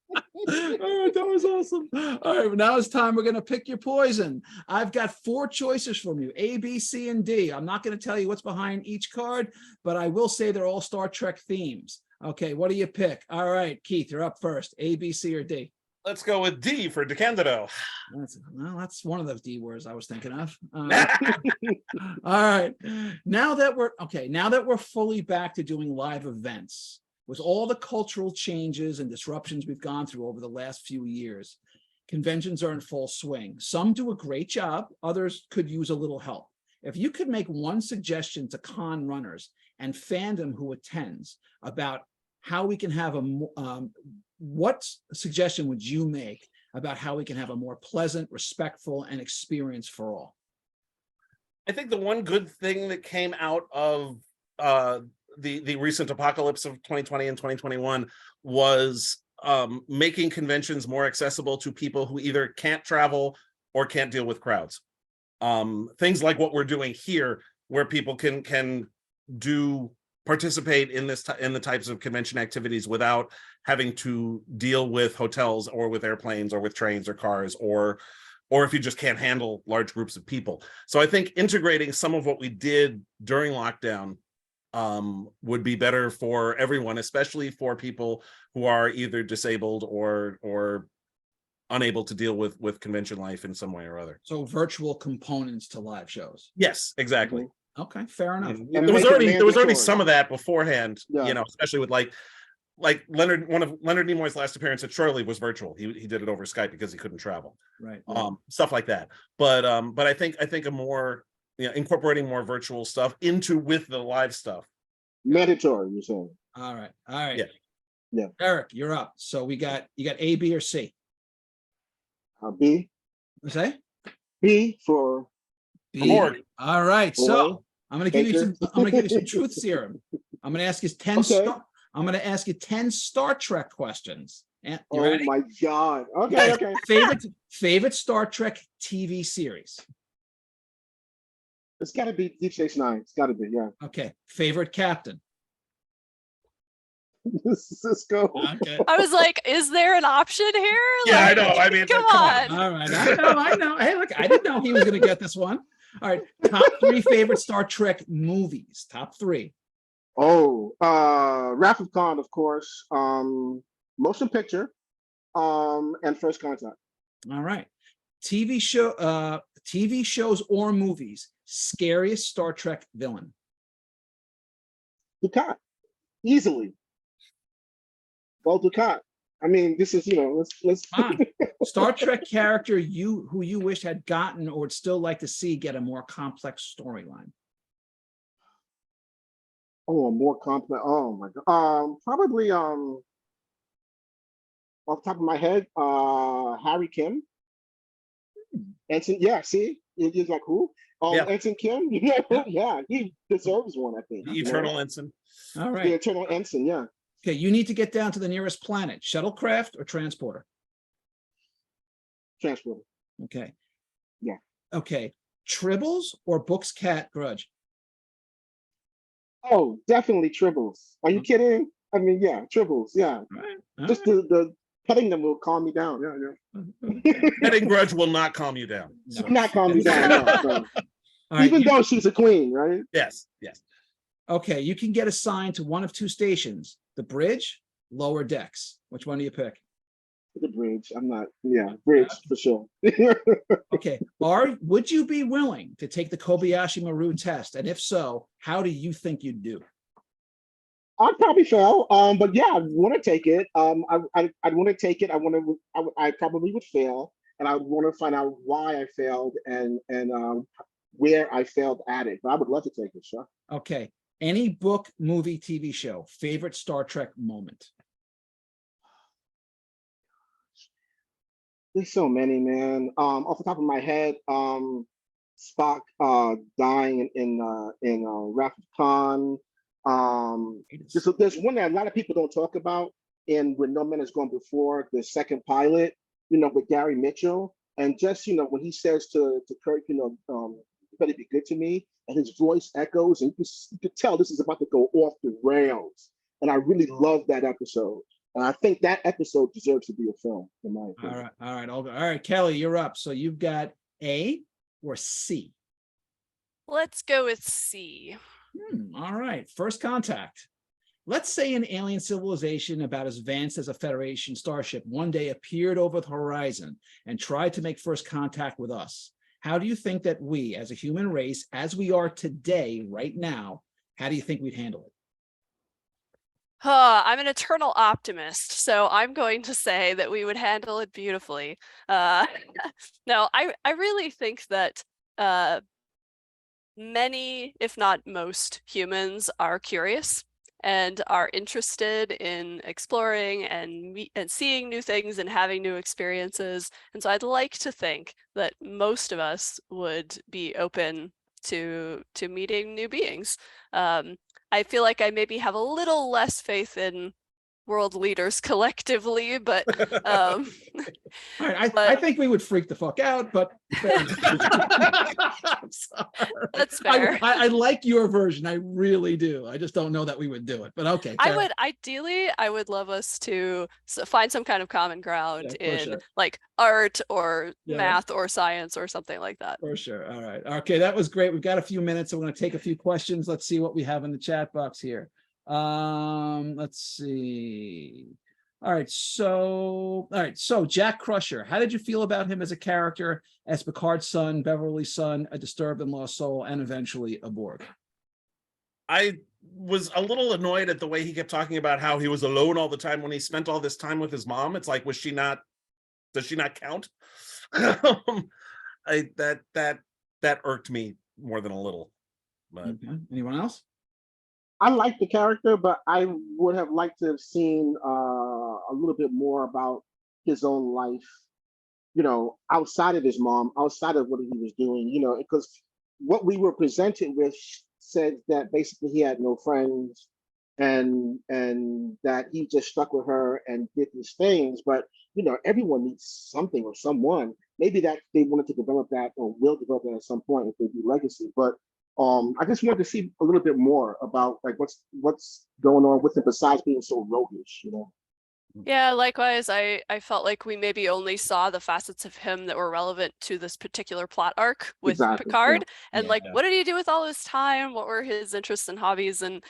All right, that was awesome. All right, now it's time. We're going to pick your poison. I've got 4 choices from you, A, B, C, and D. I'm not going to tell you what's behind each card, but I will say they're all Star Trek themes. Okay, what do you pick? All right, Keith, you're up first. A, B, C, or D? Let's go with D for DECANDIDO. That's one of those D words I was thinking of. All right, now that we're fully back to doing live events, with all the cultural changes and disruptions we've gone through over the last few years, conventions are in full swing. Some do a great job, others could use a little help. If you could make one suggestion to con runners and fandom who attends about how we can have what suggestion would you make about how we can have a more pleasant, respectful, and experience for all? I think the one good thing that came out of the recent apocalypse of 2020 and 2021 was making conventions more accessible to people who either can't travel or can't deal with crowds. Things like what we're doing here, where people can participate in the types of convention activities without having to deal with hotels or with airplanes or with trains or cars or if you just can't handle large groups of people. So I think integrating some of what we did during lockdown would be better for everyone, especially for people who are either disabled or unable to deal with convention life in some way or other. So virtual components to live shows. Yes, exactly. Okay, fair enough. There was already some of that beforehand, Yeah. you know, especially with like Leonard, one of Leonard Nimoy's last appearance at Shirley was virtual. He did it over Skype because he couldn't travel. Right. Stuff like that. But I think a more, you know, incorporating more virtual stuff with the live stuff. Mandatory, you're saying. All right. Yeah. Eric, you're up. So you got A, B, or C? B. What say? B for B. Borg. All right. So I'm gonna give you Baker. some truth serum. I'm gonna ask you 10 Okay. I'm gonna ask you 10 Star Trek questions. And you Oh ready? my God. Okay, okay. Favorite Star Trek TV series. It's gotta be Deep Space Nine. It's gotta be, yeah. Okay. Favorite captain. Cisco. Okay. I was like, is there an option here? Yeah, I Like, know. I mean, come come on. All right. I know. Hey, look, I didn't know he was gonna get this one. All right. Top 3 favorite Star Trek movies. Top 3. Oh, Wrath of Khan, of course. Motion picture. And First Contact. All right. TV shows or movies. Scariest Star Trek villain. Picard. Easily. Go Picard. I mean, this is, you know, let's Fine. Star Trek character who you wish had gotten or would still like to see get a more complex storyline. Oh, a more complex. Oh my God. Probably off the top of my head, Harry Kim. Ensign, yeah, see? You're like, who? Yeah. Ensign Kim? Yeah, he deserves one, I think. The Eternal Ensign. All The right. Eternal Ensign, yeah. Okay, you need to get down to the nearest planet. Shuttlecraft or transporter? Transporter. Okay. Yeah. Okay. Tribbles or Book's Cat Grudge? Oh, definitely Tribbles. Are you kidding? I mean, yeah, Tribbles, yeah. All right. All Just right. the petting them will calm me down. Yeah. Petting grudge will not calm you down. No. Not calm me down. No, no. All right, Even though she's a queen, right? Yes, yes. okay, you can get assigned to one of two stations, the bridge, lower decks. Which one do you pick? The bridge. I'm not. Yeah, bridge for sure. Okay, would you be willing to take the Kobayashi Maru test? And if so, how do you think you'd do? I'd probably fail. But yeah, I want to take it. I'd want to take it. I probably would fail, and I would want to find out why I failed and where I failed at it. But I would love to take it, sure. Okay, any book, movie, TV show, favorite Star Trek moment? There's so many, man. Off the top of my head, Spock dying in Wrath of Khan. There's one that a lot of people don't talk about, and When No Man Has Gone Before, the second pilot, with Gary Mitchell, and just when he says to Kirk, you better be good to me, and his voice echoes, and you could tell this is about to go off the rails. And I really love that episode. And I think that episode deserves to be a film, in my opinion. All right, Kelly, you're up. So you've got A or C? Let's go with C. All right, first contact. Let's say an alien civilization about as advanced as a Federation starship one day appeared over the horizon and tried to make first contact with us. How do you think that we, as a human race, as we are today, right now, how do you think we'd handle it? I'm an eternal optimist, so I'm going to say that we would handle it beautifully. No, I really think that many, if not most, humans are curious and are interested in exploring and seeing new things and having new experiences. And so I'd like to think that most of us would be open to meeting new beings. I feel like I maybe have a little less faith in world leaders collectively, but All right, I think we would freak the fuck out, but I'm sorry. that's fair. I like your version. I really do. I just don't know that we would do it, but okay. I would love us to find some kind of common ground in sure. like art or Yeah. math or science or something like that. For sure. All right. Okay, that was great. We've got a few minutes, so we're going to take a few questions. Let's see what we have in the chat box here. Let's see. All right, so Jack Crusher, how did you feel about him as a character, as Picard's son, Beverly's son, a disturbed and lost soul, and eventually a Borg? I was a little annoyed at the way he kept talking about how he was alone all the time when he spent all this time with his mom. It's like, does she not count? That irked me more than a little. But Okay. Anyone else? I like the character, but I would have liked to have seen a little bit more about his own life, outside of his mom, outside of what he was doing, because what we were presented with said that basically he had no friends and that he just stuck with her and did these things. But, everyone needs something or someone. Maybe that they wanted to develop that or will develop that at some point if they do legacy. But I just wanted to see a little bit more about like what's going on with him besides being so roguish, Yeah, likewise, I felt like we maybe only saw the facets of him that were relevant to this particular plot arc with Exactly, Picard. yeah. And like, what did he do with all his time? What were his interests and hobbies and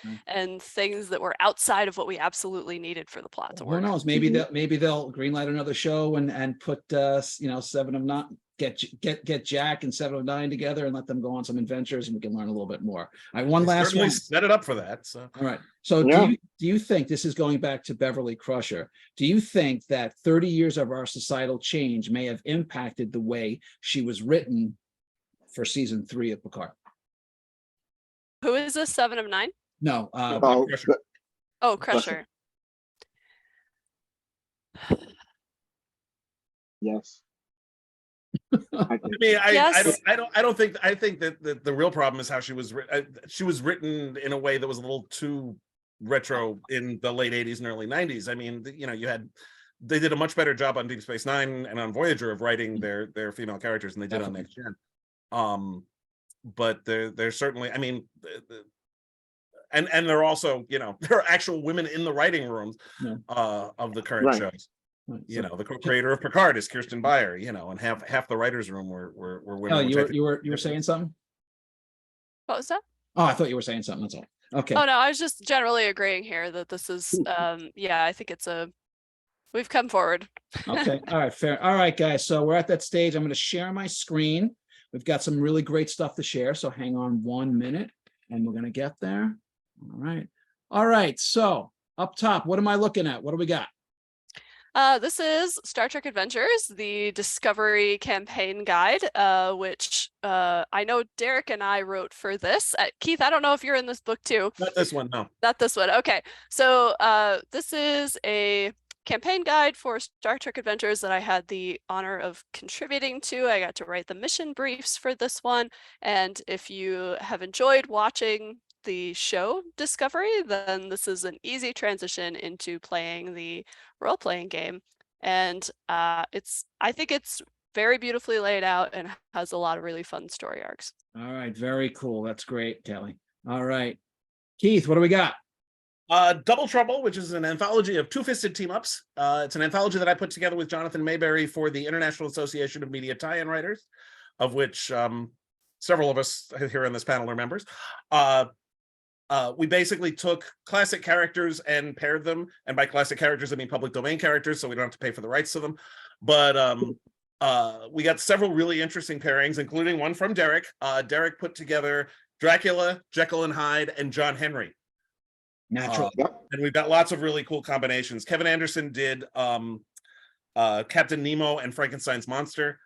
things that were outside of what we absolutely needed for the plot to Who work? knows? Maybe they'll greenlight another show and put Seven of Nine, get Jack and Seven of Nine together and let them go on some adventures, and we can learn a little bit more. All right, one they last certainly one. set it up for that. So All right. So Yeah. do you think, this is going back to Beverly Crusher, do you think that 30 years of our societal change may have impacted the way she was written for season 3 of Picard? Who is this? 7 of 9? No, Crusher. Oh, Crusher. Yes. I mean, Yes. I think that the real problem is how she was written in a way that was a little too retro in the late 80s and early 90s. I mean, they did a much better job on Deep Space Nine and on Voyager of writing their female characters than they did on Next Gen. But they're certainly, I mean, and they're also, there are actual women in the writing rooms of the current shows. You know, the co-creator of Picard is Kirsten Beyer. You know, and half the writers' room were women. Kelly, which I think- you were saying something? What was that? Oh, I thought you were saying something. That's all. Okay. Oh no, I was just generally agreeing here that this is yeah, I think we've come forward. Okay. All right. Fair. All right, guys. So we're at that stage. I'm going to share my screen. We've got some really great stuff to share. So hang on 1 minute and we're going to get there. All right. All right. So up top, what am I looking at? What do we got? This is Star Trek Adventures, the Discovery Campaign Guide, which I know Derek and I wrote for this. Keith, I don't know if you're in this book too. Not this one, no. Not this one. Okay. So this is a campaign guide for Star Trek Adventures that I had the honor of contributing to. I got to write the mission briefs for this one. And if you have enjoyed watching the show Discovery, then this is an easy transition into playing the role-playing game. And I think it's very beautifully laid out and has a lot of really fun story arcs. All right. Very cool. That's great, Kelly. All right. Keith, what do we got? Double Trouble, which is an anthology of two-fisted team-ups. It's an anthology that I put together with Jonathan Mayberry for the International Association of Media Tie-in Writers, of which several of us here on this panel are members. We basically took classic characters and paired them, and by classic characters I mean public domain characters, so we don't have to pay for the rights to them. But we got several really interesting pairings, including one from Derek. Derek put together Dracula, Jekyll and Hyde, and John Henry. Natural. And we've got lots of really cool combinations. Kevin Anderson did Captain Nemo and Frankenstein's monster.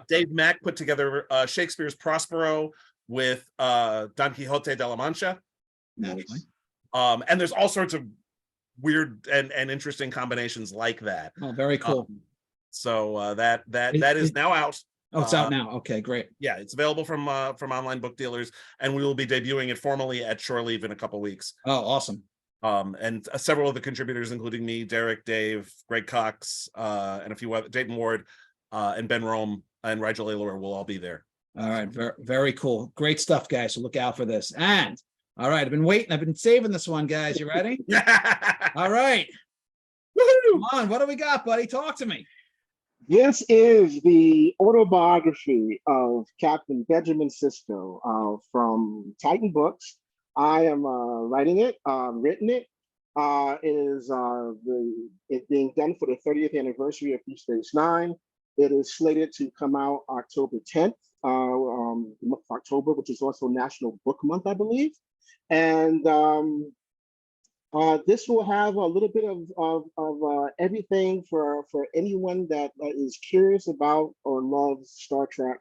Dave Mack put together Shakespeare's Prospero with Don Quixote de la Mancha. Naturally. And there's all sorts of weird and interesting combinations like that. Oh, very cool. So that is now out. Oh, it's out now. Okay, great. Yeah, it's available from online book dealers, and we will be debuting it formally at Shore Leave in a couple weeks. Oh, awesome. And several of the contributors, including me, Derek, Dave, Greg Cox, and a few other, Dayton Ward, and Ben Rome, and Rigel Ayler will all be there. All right, very, very cool. Great stuff, guys. So look out for this. And all right, I've been waiting. I've been saving this one, guys. You ready? All right. Come on, what do we got, buddy? Talk to me. This is the autobiography of Captain Benjamin Sisko from Titan Books. I am writing it, written it. It being done for the 30th anniversary of Deep Space Nine. It is slated to come out October 10th, the month of October, which is also National Book Month, I believe. And this will have a little bit of everything for anyone that is curious about or loves Star Trek,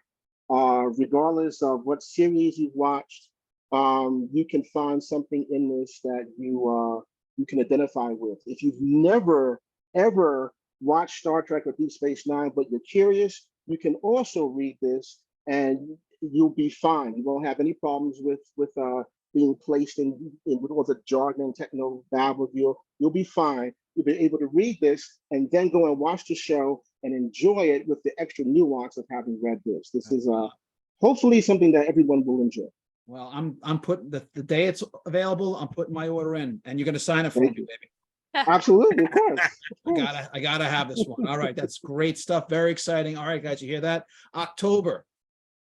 regardless of what series you've watched. You can find something in this that you can identify with. If you've never ever watched Star Trek or Deep Space Nine, but you're curious, you can also read this and you'll be fine. You won't have any problems with being placed in with all the jargon and techno babble. You'll be fine. You'll be able to read this and then go and watch the show and enjoy it with the extra nuance of having read this. This is hopefully something that everyone will enjoy. Well, I'm putting the day it's available, I'm putting my order in, and you're gonna sign it for me, baby. Absolutely, of course. I gotta have this one. All right, that's great stuff. Very exciting. All right, guys, you hear that? October.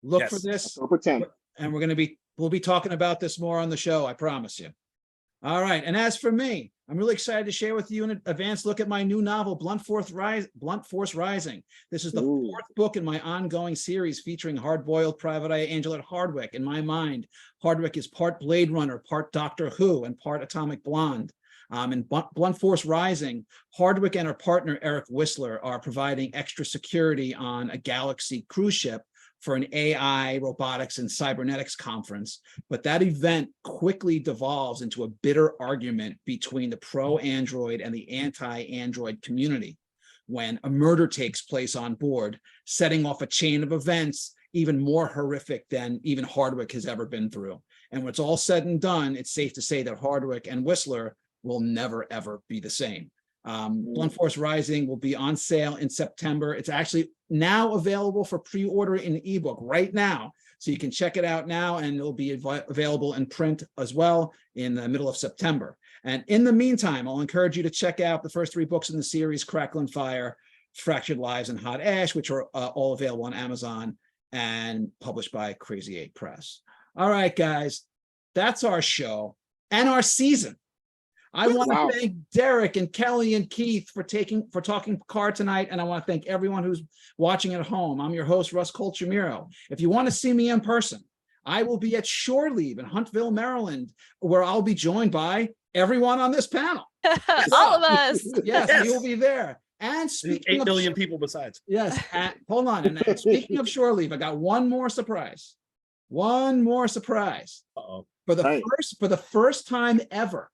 Look for this. October 10th. And we'll be talking about this more on the show, I promise you. All right, and as for me, I'm really excited to share with you an advanced look at my new novel, Blunt Force Rising. This is the fourth book in my ongoing series featuring hard-boiled Private Eye Angela Hardwick. In my mind, Hardwick is part Blade Runner, part Doctor Who, and part Atomic Blonde. In Blunt Force Rising, Hardwick and her partner, Eric Whistler, are providing extra security on a Galaxy cruise ship for an AI, robotics, and cybernetics conference. But that event quickly devolves into a bitter argument between the pro-android and the anti-android community when a murder takes place on board, setting off a chain of events even more horrific than even Hardwick has ever been through. And when it's all said and done, it's safe to say that Hardwick and Whistler will never, ever be the same. Blunt Force Rising will be on sale in September. It's actually now available for pre-order in the ebook right now. So you can check it out now, and it'll be available in print as well in the middle of September. And in the meantime, I'll encourage you to check out the first 3 books in the series, Crackling Fire, Fractured Lives, and Hot Ash, which are all available on Amazon and published by Crazy 8 Press. All right, guys, that's our show and our season. I want to thank Derek and Kelly and Keith for talking Picard tonight, and I want to thank everyone who's watching at home. I'm your host, Russ Colchamiro. If you want to see me in person, I will be at Shore Leave in Huntsville, Maryland, where I'll be joined by everyone on this panel. All of us. Yes, we will be there. And speaking 8 of million people besides. Yes, hold on. And speaking of Shore Leave, I got one more surprise. One more surprise. Uh-oh. For the first time ever,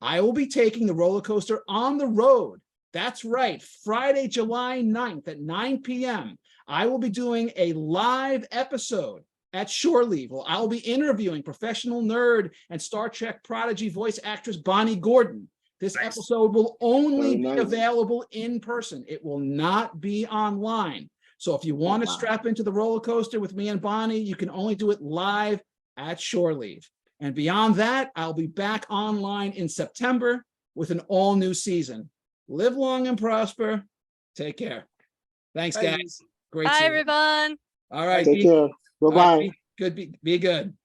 I will be taking the roller coaster on the road. That's right. Friday, July 9th at 9 p.m. I will be doing a live episode at Shore Leave. Well, I'll be interviewing professional nerd and Star Trek prodigy voice actress Bonnie Gordon. This episode will only be available in person. It will not be online. So if you want to strap into the roller coaster with me and Bonnie, you can only do it live at Shore Leave. And beyond that, I'll be back online in September with an all-new season. Live long and prosper. Take care. Thanks, guys. Great. Bye, everyone. All right. Take care. Bye-bye. Be good.